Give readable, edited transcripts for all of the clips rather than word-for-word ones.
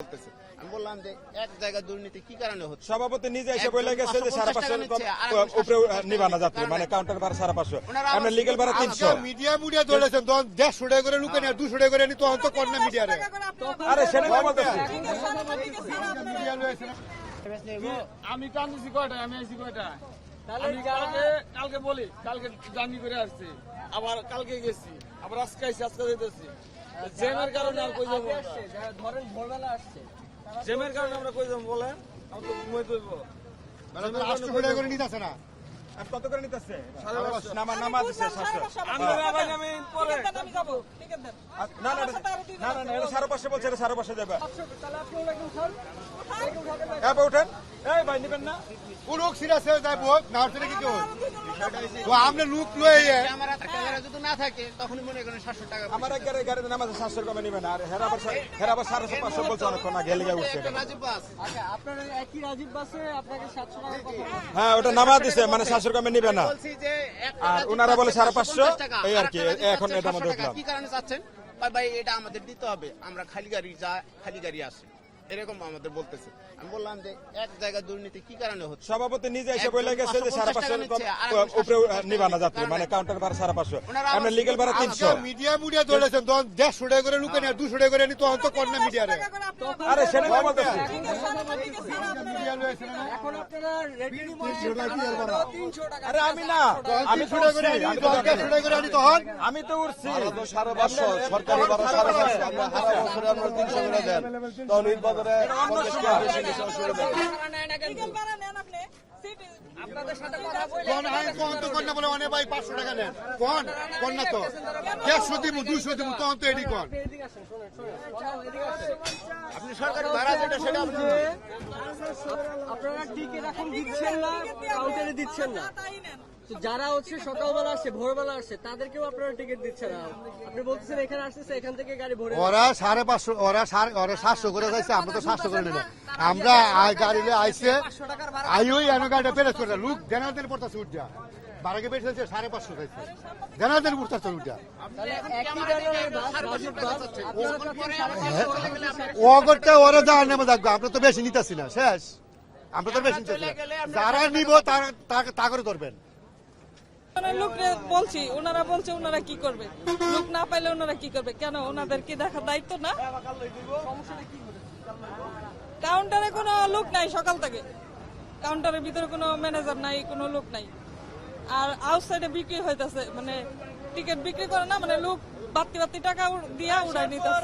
আমি বললাম যে এক জায়গায় দুর্নীতি কি কারণে হচ্ছে? সভাপতি নিজে এসে বলে গেছে যে 550 উপরে নিবানা যাত্রী মানে কাউন্টার ভাড়া 550, আমরা লিগ্যাল ভাড়া 300। মিডিয়া মুডিয়া ধরেছেন তখন 150 টাকা করে লুকে নেয় 200 টাকা করে নি তখন তো কন্যা মিডিয়া রে। আরে সেটা তো বলতেছি আমি তো আনছি কয়টা, আমি আইছি কয়টা, আমি কালকে বলি কালকে জার্নি করে আসছি, আবার কালকে গেছি, আবার আজকে আইছি, আজকে যেতেছি। জ্যামের কারণে আর কই যাবো, ধরেন ভোরবেলা আসছে, জ্যামের কারণে আমরা কই যাবো বলেন, আমি তো ঘুমাই দেবো। মানে 800 টাকা করে নিতেছে না, আর কত করে নিতেছে? নামা দিচ্ছে 700। আমি পরে না না এটা 550 বলছে, এটা 550 দেবে। উঠেন, এই ভাই নিবেন না? কোন সিরিয়াস হয়ে যায় বহুত না হচ্ছে কি কেউ তো আমরা লুক লয়ে আমার টাকা যদি না থাকে তখনই মনে করেন 700 টাকা। আমার এক গাড়িতে নামাজে 700 কমে নিবে না, আর হেরাবার 550 বলছে অনেকক্ষণ আগে গেলে উঠছে। রাজীব বাস, আচ্ছা আপনার একই রাজীব বাসে আপনাকে 700 টাকা কত? হ্যাঁ ওটা নামা দিছে, মানে 700 কমে নিবে না, বলছি যে আর ওনারা বলে 550, এই আর কি। এখন এটা মধ্যে উঠলাম। কি কারণে চাচ্ছেন? ভাই এটা আমাদের দিতে হবে, আমরা খালি গাড়ি আসে এরকম আমাদের বলতেছে। আমি বললাম যে এক জায়গায় দুর্নীতি কি কারণে হচ্ছে? সভাপতি নিজে এসে বলে গেছে যে 550 উপরে নিবানা যাত্রী মানে কাউন্টার ভাড়া 550, আমরা লিগ্যাল ভাড়া 300। মিডিয়া মুডিয়া ধরেছেন তখন 150 টাকা করে লুকে নেয় 200 টাকা করে নি তখন তো কন্যা মিডিয়া রে। আরে সেটা তো বলতেছি এখন আপনারা রেভিনিউ মার্কেট 300 টাকা। আরে আমি না, আমি তো 200 টাকা করে আনি তখন 150 টাকা করে আনি তখন আমি তো উঠছি। 550 সরকারি ভাড়া 550, আমরা সারা বছরে আমরা 300 করে দেন, তখন ঈদ বাজারে 50 টাকা বেশি বেশি অসুবিধা। আপনাদের সাথে কথা বলে কোন আইন কোন তো কন্যা বলে অনেক ভাই 500 টাকা নেন কোন কন্যা তো 150 দিব 200 দিব তখন তো এডি কোন এদিকে আসেন, শুনেন কথা এদিকে আসেন। আপনি সরকারি ভাড়া যেটা সেটা আপনি আপনারা টিকিট এখন দিচ্ছেন না, কাউন্টারে দিচ্ছেন না, তো যারা হচ্ছে সকালবেলা আসছে ভোরবেলা আসছে তাদেরকেও আপনারা টিকিট দিচ্ছেন না। আপনি বলতেছেন এখানে আসতেছে, এখান থেকে গাড়ি ভরে ওরা 550 ওরা 700 করে যাইছে, আমরা তো 700 করে নিলাম। আমরা গাড়িলে আইছে আইওই এনো গাড়িটা পেরেস করে লুক জানাতের পড়তাছে উঠা বারাকে বেশ হয়েছে 550 যাইছে জানাতের পড়তাছে উঠা তাহলে একই ধরনের বাস রাজীব বাস আপনারা চাচ্ছেন ও করতে ওরা যা নেমে থাকবে, আমরা তো বেশি নিতেছি না শেষ, আমরা তো বেশি নিতেছি না, যারা নিব তা করে ধরবেন। লোক বলছি, ওনারা বলছে ওনারা কি করবে, লোক না পাইলে ওনারা কি করবে? কেন ওনাদের কি দেখার দায়িত্ব না? কাউন্টারে কোনো লোক নাই সকাল থেকে, কাউন্টারের ভিতরে কোনো ম্যানেজার নাই, কোনো লোক নাই, আর আউটসাইডে বিক্রি হইতেছে, মানে টিকিট বিক্রি করে না, মানে লোক বাড়তি টাকা দিয়া উড়াই নিতেছে।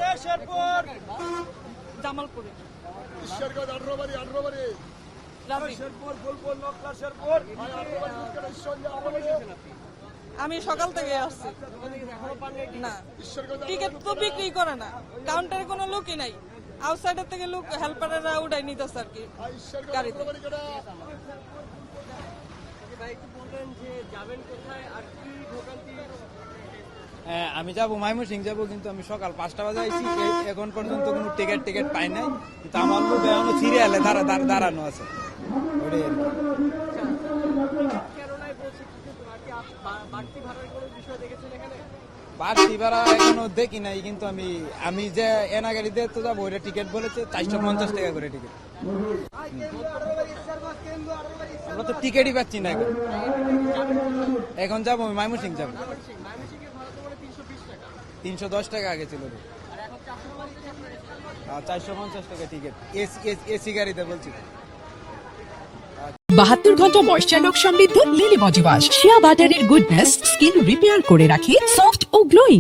জামালপুরে আমি সকাল থেকে আসছি না, টিকিট তো বিক্রি করে না, কাউন্টারে কোনো লোকই নাই, আউটসাইডের থেকে লোক হেল্পারেরা উড়াই নিতেছে আর কি গাড়িতে। হ্যাঁ আমি যাবো ময়মনসিংহ যাবো, কিন্তু আমি সকাল 5টা বাজে আইছি, এখন পর্যন্ত কোনো টিকিট পাই নাই, কিন্তু আমার লোক এখনো সিরিয়ালে দাঁড়ানো আছে। ওটাই আর বাড়তি ভাড়া এখনো দেখি নাই, কিন্তু আমি যে এনা গাড়িতে তো যাবো, ওইটা টিকিট বলেছে 450 টাকা করে টিকিট। আমরা তো টিকিটই পাচ্ছি না এখন যাবো আমি ময়মনসিংহ যাবো, 310 টাকা আগে ছিল, 450 টাকা টিকিট এসি গাড়িতে বলছি। 72 ঘন্টা ময়েশ্চার লক সমৃদ্ধ লিলি বডি ওয়াশ, শিয়া বাটারের গুডনেস স্কিন রিপেয়ার করে রাখে সফট ও গ্লোয়িং।